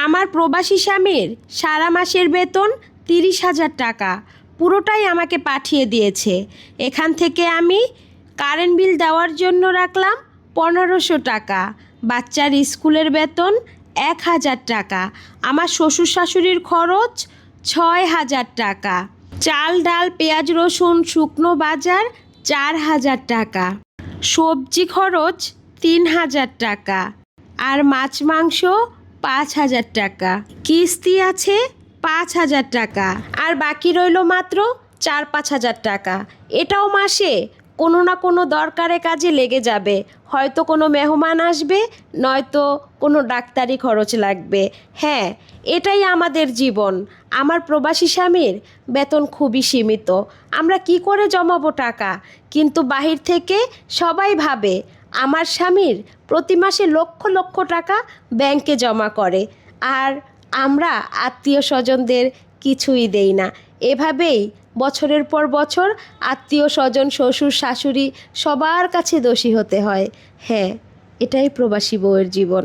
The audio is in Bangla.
আমার প্রবাসী স্বামীর সারা মাসের বেতন 30,000 টাকা পুরোটাই আমাকে পাঠিয়ে দিয়েছে। এখান থেকে আমি কারেন্ট বিল দেওয়ার জন্য রাখলাম 1500 টাকা, বাচ্চার স্কুলের বেতন 1000 টাকা, আমার শ্বশুর শাশুড়ির খরচ 6000 টাকা, চাল ডাল পেঁয়াজ রসুন শুকনো বাজার 4000 টাকা, সবজি খরচ 3000 টাকা, আর মাছ মাংস 5000 টাকা, কিস্তি আছে 5000 টাকা, আর বাকি রইল মাত্র 4-5 হাজার টাকা। এটাও মাসে কোনো না কোনো দরকারে কাজে লেগে যাবে, হয়তো কোনো মেহমান আসবে, নয়তো কোনো ডাক্তারি খরচ লাগবে। হ্যাঁ, এটাই আমাদের জীবন। আমার প্রবাসী স্বামীর বেতন খুবই সীমিত, আমরা কি করে জমাবো টাকা? কিন্তু বাহির থেকে সবাই ভাবে আমার স্বামীর প্রতি মাসে লক্ষ লক্ষ টাকা ব্যাংকে জমা করে, আর আমরা আত্মীয় স্বজনদের কিছুই দেই না। এভাবেই বছরের পর বছর আত্মীয় স্বজন শ্বশুর শাশুড়ি সবার কাছে দোষী হতে হয়। হ্যাঁ, এটাই প্রবাসী বউয়ের জীবন।